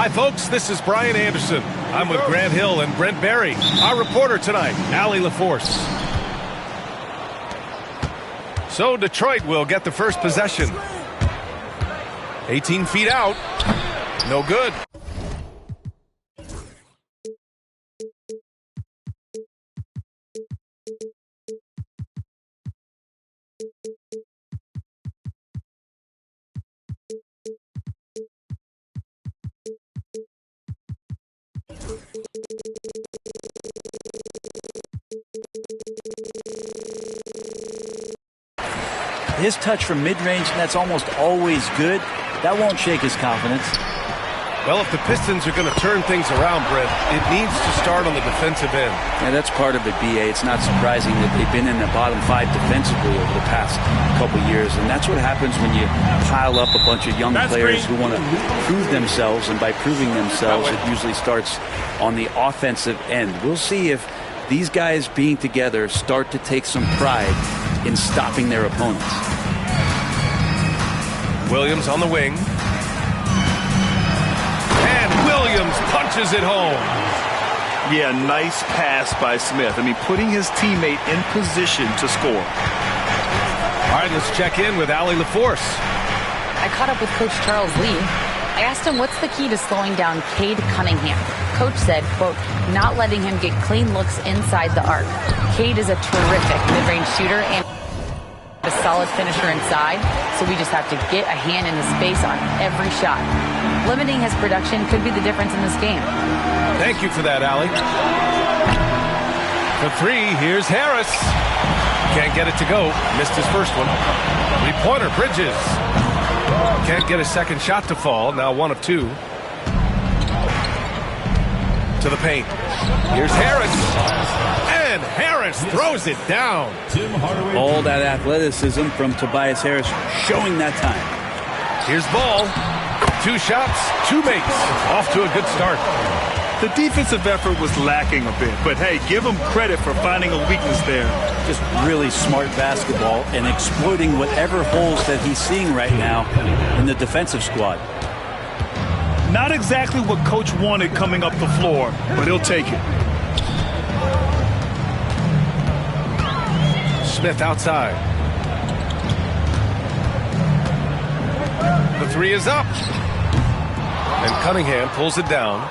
Hi, folks. This is Brian Anderson. I'm with Grant Hill and Brent Barry. Our reporter tonight, Allie LaForce. So Detroit will get the first possession. 18 feet out. No good. His touch from mid-range, that's almost always good. That won't shake his confidence. Well, if the Pistons are going to turn things around, Brent, it needs to start on the defensive end. Yeah, that's part of it, B.A. It's not surprising that they've been in the bottom five defensively over the past couple years, and that's what happens when you pile up a bunch of young players who want to prove themselves, and by proving themselves, it usually starts on the offensive end. We'll see if these guys being together start to take some pride in stopping their opponents. Williams on the wing. And Williams punches it home. Yeah, nice pass by Smith. I mean, putting his teammate in position to score. All right, let's check in with Allie LaForce. I caught up with Coach Charles Lee. I asked him what's the key to slowing down Cade Cunningham. Coach said, quote, not letting him get clean looks inside the arc. Cade is a terrific mid-range shooter and a solid finisher inside, so we just have to get a hand in the space on every shot. Limiting his production could be the difference in this game. Thank you for that, Allie. For three, here's Harris. Can't get it to go. Missed his first one. Three-pointer, Bridges. Can't get a second shot to fall. Now 1 of 2. To the paint. Here's Harris. And Harris throws it down. All that athleticism from Tobias Harris showing that time. Here's Ball. 2 shots, 2 makes. Off to a good start. The defensive effort was lacking a bit, but hey, give him credit for finding a weakness there. Just really smart basketball and exploiting whatever holes that he's seeing right now in the defensive squad. Not exactly what Coach wanted coming up the floor, but he'll take it. Smith outside. The 3 is up. And Cunningham pulls it down.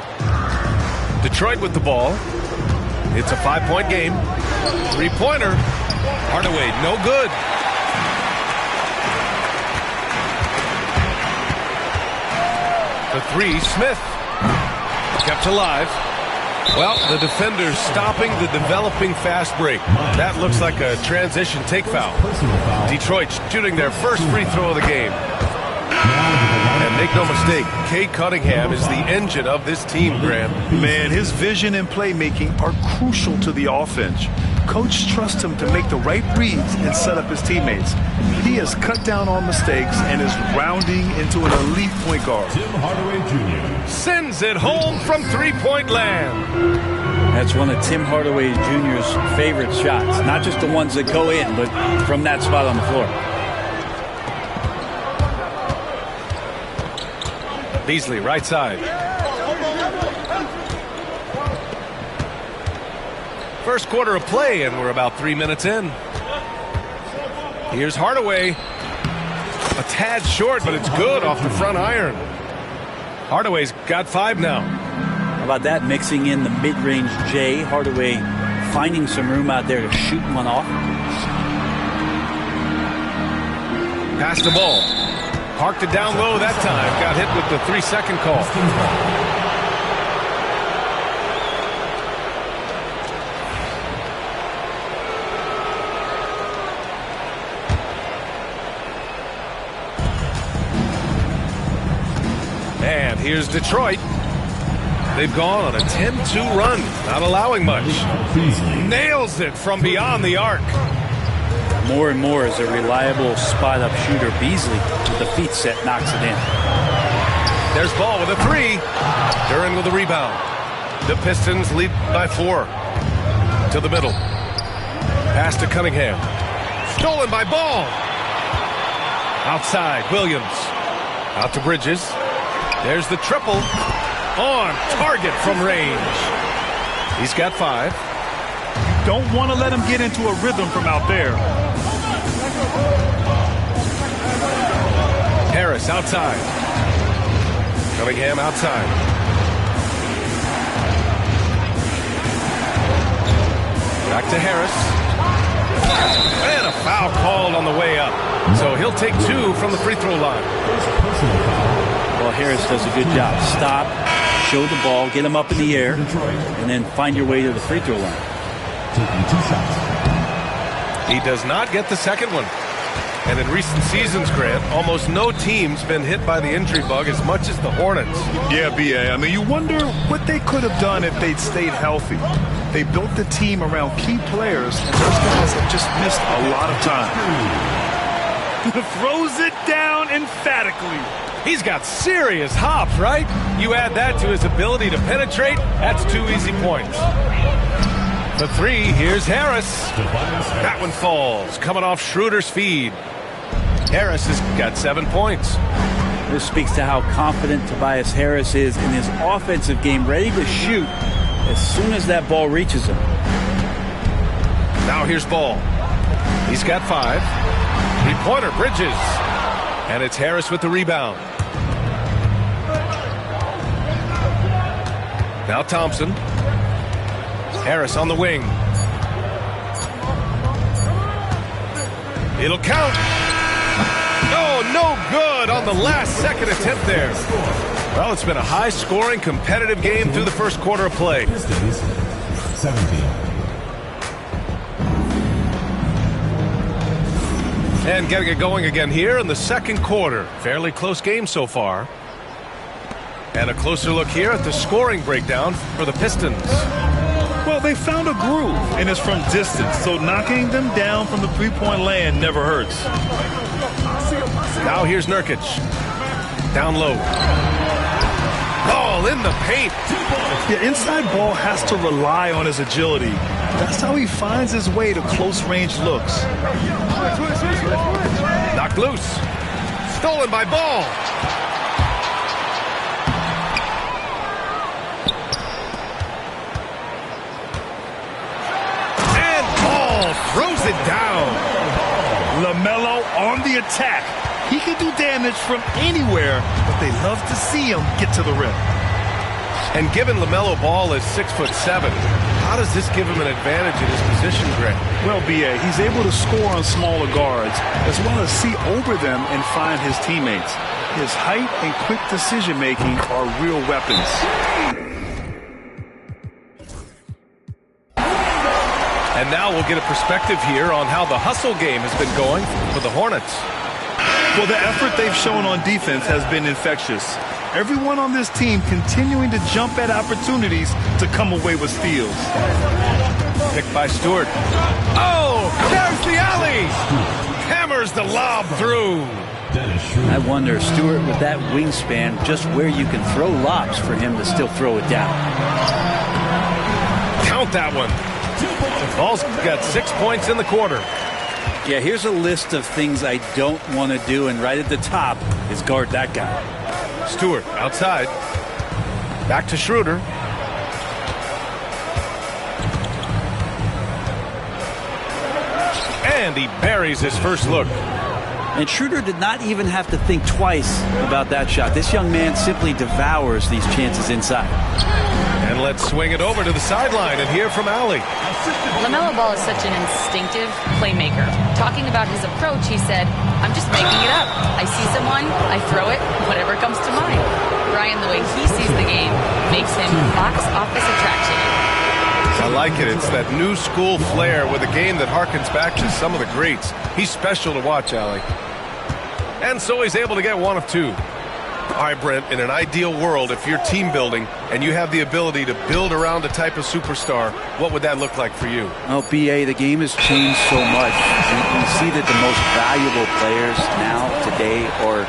Detroit with the ball. It's a 5-point game. 3-pointer. Hardaway, no good. The 3, Smith. Kept alive. Well, the defender's stopping the developing fast break. That looks like a transition take foul. Detroit shooting their first free throw of the game. And make no mistake, Cade Cunningham is the engine of this team, Graham. Man, his vision and playmaking are crucial to the offense. Coach trusts him to make the right reads and set up his teammates. He has cut down on mistakes and is rounding into an elite point guard. Tim Hardaway Jr. sends it home from three-point land. That's one of Tim Hardaway Jr.'s favorite shots. Not just the ones that go in, but from that spot on the floor. Beasley, right side. First quarter of play, and we're about 3 minutes in. Here's Hardaway. A tad short, but it's good off the front iron. Hardaway's got 5 now. How about that? Mixing in the mid-range J. Hardaway finding some room out there to shoot one off. Passed the ball. Parked it down low that time. Got hit with the 3-second call. And here's Detroit. They've gone on a 10-2 run, not allowing much. Nails it from beyond the arc. More and more as a reliable spot-up shooter. Beasley with the feet set knocks it in. There's Ball with a 3. Duran with a rebound. The Pistons lead by 4. To the middle. Pass to Cunningham. Stolen by Ball. Outside, Williams. Out to Bridges. There's the triple. On target from range. He's got 5. Don't want to let him get into a rhythm from out there. Harris outside. Cunningham outside. Back to Harris. And a foul called on the way up. So he'll take 2 from the free throw line. Well, Harris does a good job. Stop, show the ball, get him up in the air, and then find your way to the free throw line. He does not get the second one. And in recent seasons, Grant, almost no team's been hit by the injury bug as much as the Hornets. Yeah, B.A. I mean, you wonder what they could have done if they'd stayed healthy. They built the team around key players, and those guys have just missed a lot of time. Throws it down emphatically. He's got serious hops, right? You add that to his ability to penetrate, that's 2 easy points. The 3, here's Harris. That one falls, coming off Schroeder's feed. Harris has got 7 points. This speaks to how confident Tobias Harris is in his offensive game, ready to shoot as soon as that ball reaches him. Now here's Ball. He's got 5. Three-pointer, Bridges. And it's Harris with the rebound. Now Thompson. Harris on the wing. It'll count. Oh, no good on the last second attempt there. Well, it's been a high-scoring, competitive game through the first quarter of play. 17. And getting it going again here in the second quarter. Fairly close game so far. And a closer look here at the scoring breakdown for the Pistons. Well, they found a groove, and it's from distance, so knocking them down from the three-point land never hurts. Now here's Nurkic. Down low. Ball in the paint. The inside ball has to rely on his agility. That's how he finds his way to close-range looks. Knocked loose. Stolen by Ball. And Ball throws it down. LaMelo on the attack. He can do damage from anywhere, but they love to see him get to the rim. And given LaMelo Ball is 6'7", how does this give him an advantage in his position, Grant? Well, B.A., he's able to score on smaller guards, as well as see over them and find his teammates. His height and quick decision-making are real weapons. And now we'll get a perspective here on how the hustle game has been going for the Hornets. Well, the effort they've shown on defense has been infectious. Everyone on this team continuing to jump at opportunities to come away with steals. Picked by Stewart. Oh, there's the alley! Hammers the lob through. I wonder, Stewart, with that wingspan, just where you can throw lobs for him to still throw it down. Count that one. Ball's got 6 points in the quarter. Yeah, here's a list of things I don't want to do, and right at the top is guard that guy. Stewart outside. Back to Schroeder. And he buries his first look. And Schroeder did not even have to think twice about that shot. This young man simply devours these chances inside. And let's swing it over to the sideline and hear from Allie. LaMelo Ball is such an instinctive playmaker. Talking about his approach, he said, I'm just making it up. I see someone, I throw it, whatever comes to mind. Brian, the way he sees the game makes him box office attraction. I like it. It's that new school flair with a game that harkens back to some of the greats. He's special to watch, Allie. And so he's able to get 1 of 2. All right, Brent, in an ideal world, if you're team building and you have the ability to build around a type of superstar, what would that look like for you? Well, B.A., the game has changed so much. You see that the most valuable players now, today, are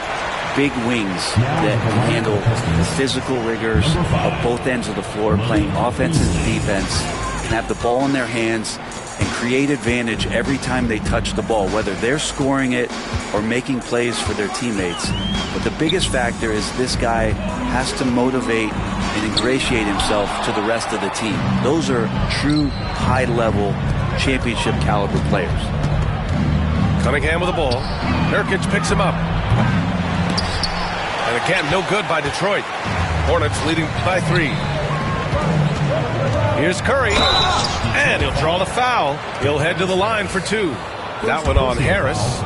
big wings that can handle the physical rigors of both ends of the floor, playing offense and defense, can have the ball in their hands and create advantage every time they touch the ball, whether they're scoring it or making plays for their teammates. But the biggest factor is this guy has to motivate and ingratiate himself to the rest of the team. Those are true high-level championship caliber players. Cunningham with the ball. Nurkic picks him up. And again, no good by Detroit. Hornets leading by 3. Here's Curry. And he'll draw the foul. He'll head to the line for 2. That one on Harris.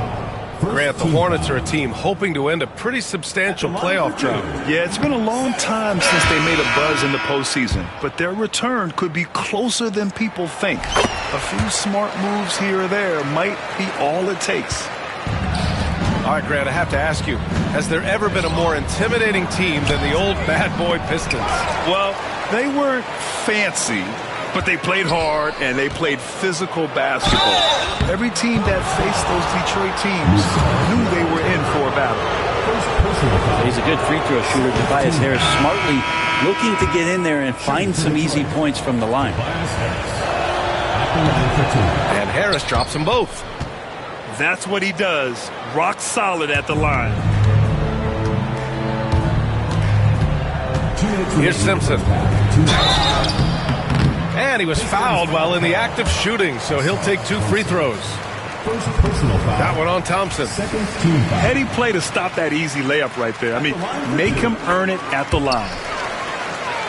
Grant, the Hornets are a team hoping to end a pretty substantial playoff drought. Yeah, it's been a long time since they made a buzz in the postseason, but their return could be closer than people think. A few smart moves here or there might be all it takes. All right, Grant, I have to ask you, has there ever been a more intimidating team than the old bad boy Pistons? Well, they weren't fancy, but they played hard and they played physical basketball. Every team that faced those Detroit teams knew they were in for a battle. He's a good free throw shooter. Tobias Harris smartly looking to get in there and find some easy points from the line. And Harris drops them both. That's what he does. Rock solid at the line. Here's Simpson. And he was fouled while in the act of shooting, so he'll take 2 free throws. That one on Thompson. Heady play to stop that easy layup right there. I mean, make him earn it at the line.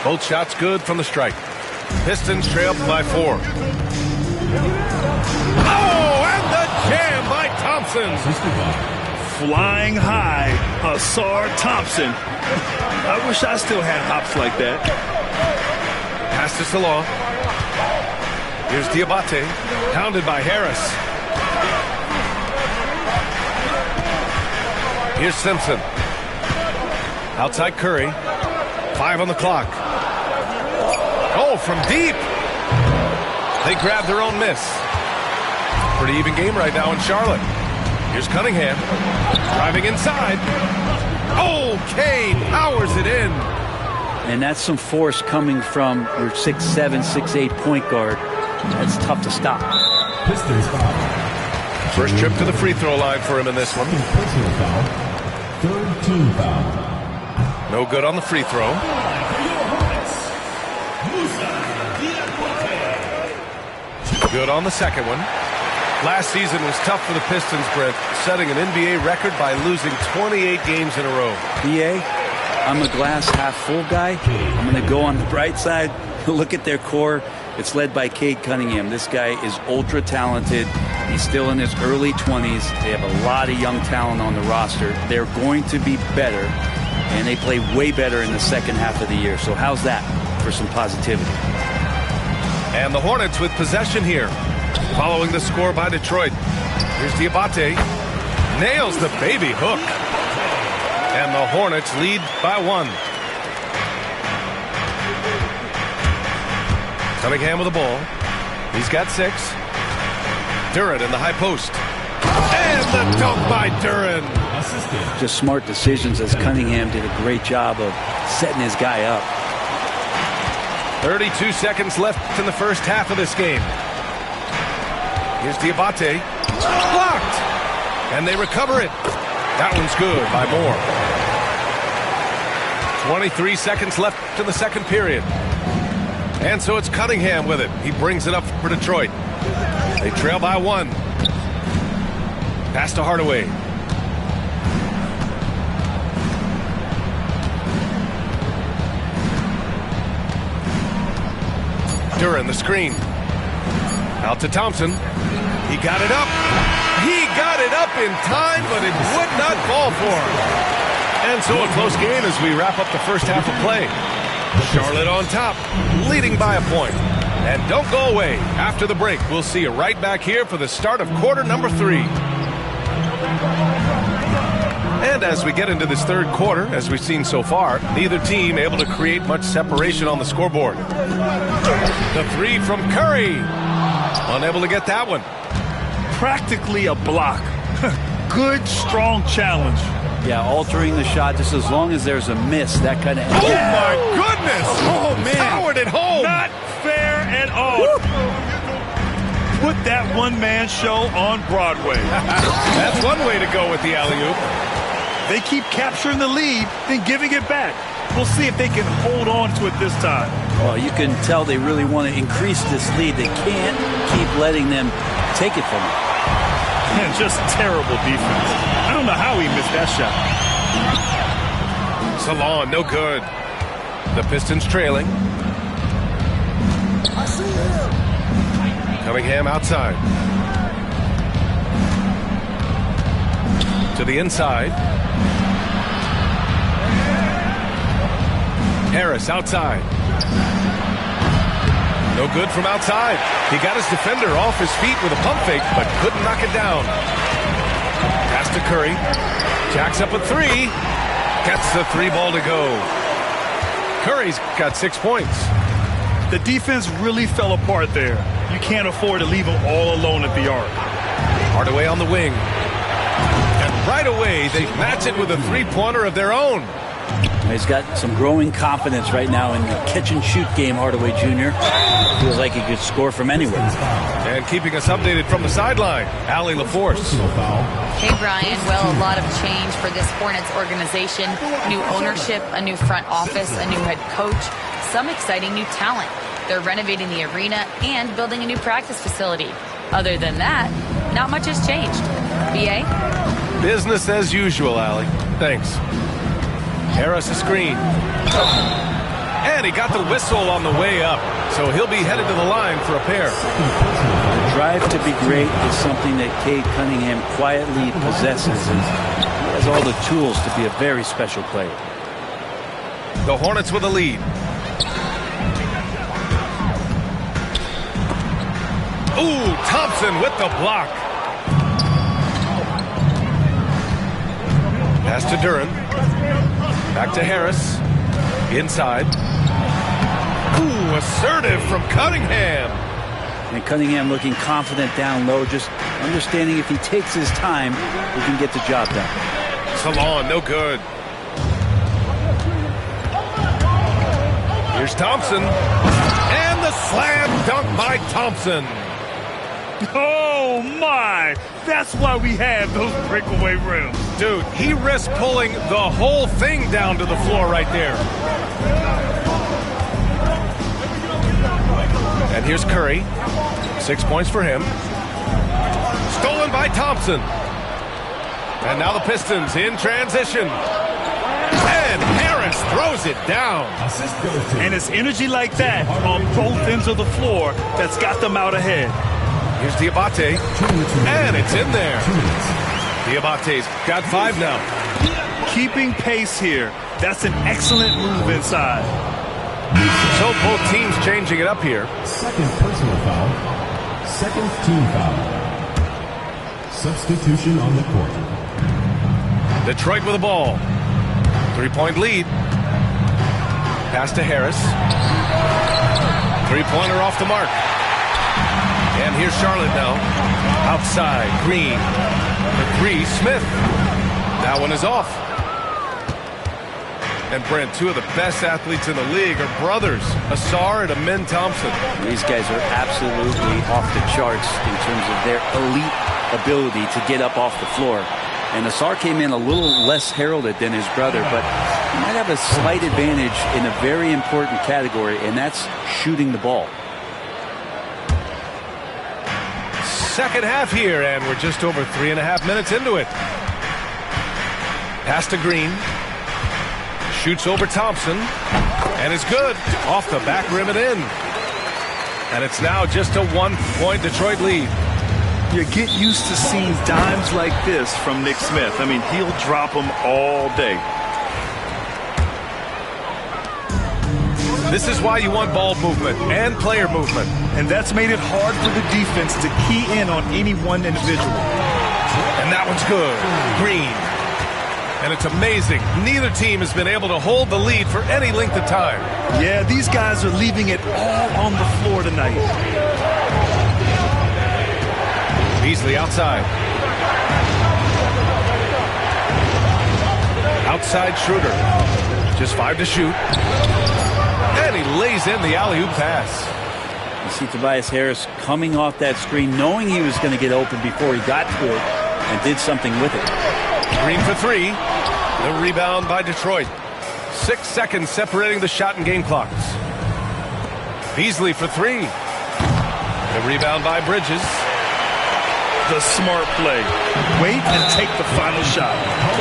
Both shots good from the strike. Pistons trail by 4. Oh, and the jam by Thompson. Flying high, Asar Thompson. I wish I still had hops like that. Pass to Salah. Here's Diabate, pounded by Harris. Here's Simpson. Outside Curry. 5 on the clock. Oh, from deep. They grab their own miss. Pretty even game right now in Charlotte. Here's Cunningham. Driving inside. Oh, Cade powers it in. And that's some force coming from your 6'7", 6'8" point guard. That's tough to stop. Pistons foul. First trip to the free throw line for him in this one. Personal foul. Third team foul. No good on the free throw. Good on the second one. Last season was tough for the Pistons, Brent, setting an NBA record by losing 28 games in a row. BA, I'm a glass half full guy. I'm going to go on the bright side. Look at their core. It's led by Cade Cunningham. This guy is ultra talented. He's still in his early 20s. They have a lot of young talent on the roster. They're going to be better, and they play way better in the second half of the year. So how's that for some positivity? And the Hornets with possession here, following the score by Detroit. Here's Diabate. Nails the baby hook. And the Hornets lead by 1. Cunningham with the ball. He's got 6. Duren in the high post. And the dunk by Duren. Just smart decisions, as Cunningham did a great job of setting his guy up. 32 seconds left in the first half of this game. Here's Diabate. Blocked. And they recover it. That one's good by Moore. 23 seconds left in the second period. And so it's Cunningham with it. He brings it up for Detroit. They trail by 1. Pass to Hardaway. Duren, the screen. Out to Thompson. He got it up. He got it up in time, but it would not fall for him. And so a close game as we wrap up the first half of play. Charlotte on top, leading by a point. And don't go away. After the break, we'll see you right back here for the start of quarter number 3. And as we get into this third quarter, as we've seen so far, neither team able to create much separation on the scoreboard. The 3 from Curry. Unable to get that one. Practically a block. Good, strong challenge. Yeah, altering the shot just as long as there's a miss. That kind of... Oh, my goodness! Oh, man! Powered it home! Not fair at all. Woo. Put that one-man show on Broadway. That's one way to go with the alley-oop. They keep capturing the lead, then giving it back. We'll see if they can hold on to it this time. Well, you can tell they really want to increase this lead. They can't keep letting them take it from them. Man, just terrible defense. I don't know how he missed that shot. Salon, no good. The Pistons trailing. Cunningham outside. To the inside. Harris outside. No good from outside. He got his defender off his feet with a pump fake, but couldn't knock it down. Pass to Curry. Jacks up a three. Gets the three ball to go. Curry's got 6 points. The defense really fell apart there. You can't afford to leave them all alone at the arc. Hardaway on the wing. And right away, they match it with a three-pointer of their own. He's got some growing confidence right now in the catch-and-shoot game, Hardaway Jr. Feels like he could score from anywhere. And keeping us updated from the sideline, Allie LaForce. Hey, Brian. Well, a lot of change for this Hornets organization. New ownership, a new front office, a new head coach, some exciting new talent. They're renovating the arena and building a new practice facility. Other than that, not much has changed. BA? Business as usual, Allie. Thanks. Harris a screen. And he got the whistle on the way up, so he'll be headed to the line for a pair. The drive to be great is something that Cade Cunningham quietly possesses, and he has all the tools to be a very special player. The Hornets with a lead. Ooh, Thompson with the block. Pass to Duran. Back to Harris. Inside. Ooh, assertive from Cunningham. And Cunningham looking confident down low, just understanding if he takes his time, he can get the job done. Salon, no good. Here's Thompson. And the slam dunk by Thompson. Oh, my. That's why we have those breakaway rims. Dude, he risked pulling the whole thing down to the floor right there. And here's Curry. 6 points for him. Stolen by Thompson. And now the Pistons in transition. And Harris throws it down. And it's energy like that on both ends of the floor that's got them out ahead. Here's Diabate. And it's in there. Diabate's got 5 now. Keeping pace here. That's an excellent move inside. So both teams changing it up here. Second personal foul. Second team foul. Substitution on the court. Detroit with the ball. 3-point lead. Pass to Harris. Three-pointer off the mark. And here's Charlotte now. Outside, Green. The three, Smith. That one is off. And Brent, two of the best athletes in the league are brothers, Asar and Amin Thompson. These guys are absolutely off the charts in terms of their elite ability to get up off the floor. And Asar came in a little less heralded than his brother, but he might have a slight advantage in a very important category, and that's shooting the ball. Second half here, and we're just over 3.5 minutes into it. Pass to Green. Shoots over Thompson. And it's good. Off the back rim and in. And it's now just a 1-point Detroit lead. You get used to seeing dimes like this from Nick Smith. I mean, he'll drop them all day. This is why you want ball movement and player movement. And that's made it hard for the defense to key in on any one individual. And that one's good. Green. And it's amazing. Neither team has been able to hold the lead for any length of time. Yeah, these guys are leaving it all on the floor tonight. Beasley outside. Outside Schroeder. Just 5 to shoot. And he lays in the alley-oop pass. You see Tobias Harris coming off that screen, knowing he was going to get open before he got to it, and did something with it. Green for three. The rebound by Detroit. 6 seconds separating the shot and game clocks. Beasley for three. The rebound by Bridges. The smart play. Wait and take the final shot.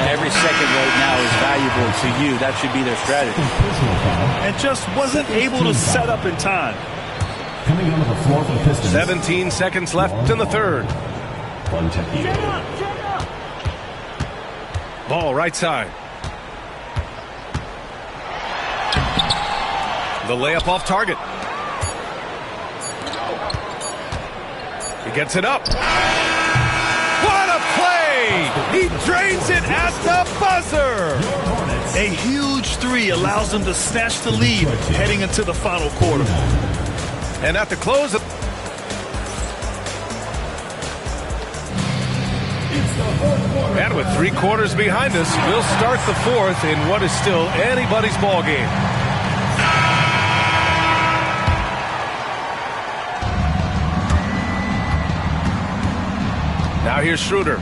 Every second right now is valuable to you. That should be their strategy. And just wasn't able to set up in time. Coming onto the floor for the Pistons. 17 seconds left in the third. Ball right side. The layup off target. He gets it up. What a play! He drains it at the buzzer! A huge three allows them to snatch the lead heading into the final quarter. And at the close of... And with 3 quarters behind us, we'll start the fourth in what is still anybody's ball game. Now here's Schroeder.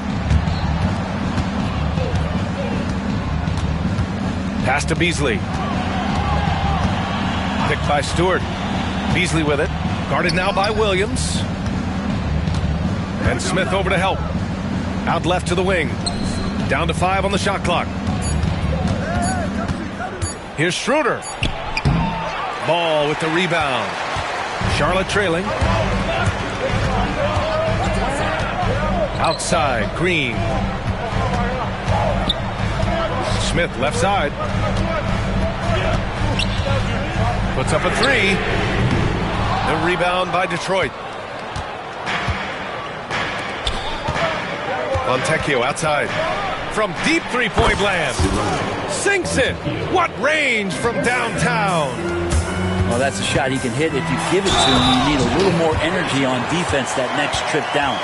Pass to Beasley. Picked by Stewart. Beasley with it. Guarded now by Williams. And Smith over to help. Out left to the wing. Down to 5 on the shot clock. Here's Schroeder. Ball with the rebound. Charlotte trailing. Outside, Green. Smith left side. Puts up a three. The rebound by Detroit. Fontecchio outside. From deep three-point land. Sinks it. What range from downtown. Well, that's a shot he can hit. If you give it to him, you need a little more energy on defense that next trip down.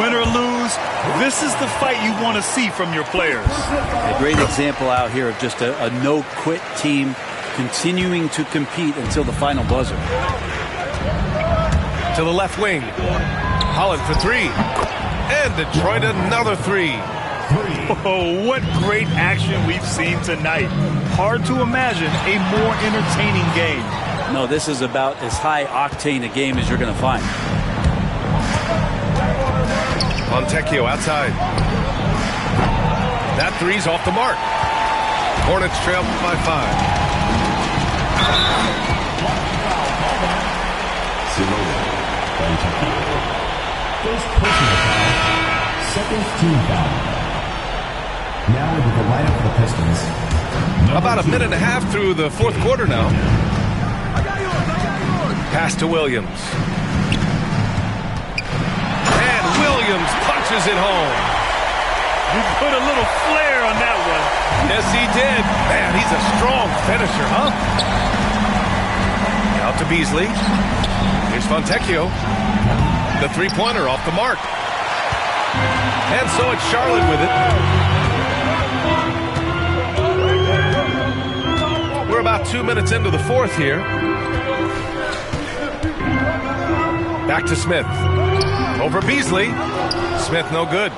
Win or lose, this is the fight you want to see from your players. A great example out here of just a no-quit team continuing to compete until the final buzzer. To the left wing. Holland for three. And Detroit another three. Oh, what great action we've seen tonight. Hard to imagine a more entertaining game. No, this is about as high-octane a game as you're going to find. Fontecchio outside. That three's off the mark. Hornets trail by 5. First personal foul. Second team foul. Now with the lineup for the Pistons. About a minute and a half through the fourth quarter now. Pass to Williams. And Williams punches it home. You put a little flair on that one. Yes, he did. Man, he's a strong finisher, huh? Out to Beasley. Here's Fontecchio. The three-pointer off the mark. And so it's Charlotte with it. We're about 2 minutes into the fourth here. Back to Smith. Over Beasley. Smith no good.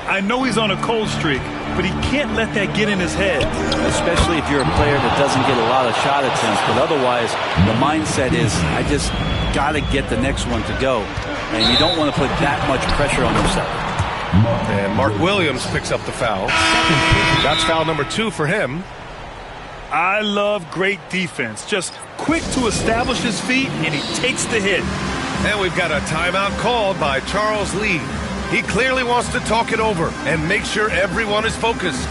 I know he's on a cold streak, but he can't let that get in his head. Especially if you're a player that doesn't get a lot of shot attempts. But otherwise, the mindset is, I just got to get the next one to go. And you don't want to put that much pressure on yourself. And Mark Williams picks up the foul. That's foul number 2 for him. I love great defense. Just quick to establish his feet, and he takes the hit. And we've got a timeout called by Charles Lee. He clearly wants to talk it over and make sure everyone is focused.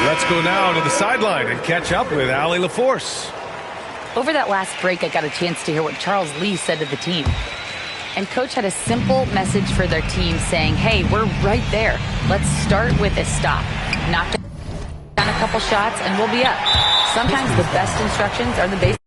Let's go now to the sideline and catch up with Allie LaForce. Over that last break, I got a chance to hear what Charles Lee said to the team. And Coach had a simple message for their team saying, hey, we're right there. Let's start with a stop. Knock down a couple shots and we'll be up. Sometimes the best instructions are the basics.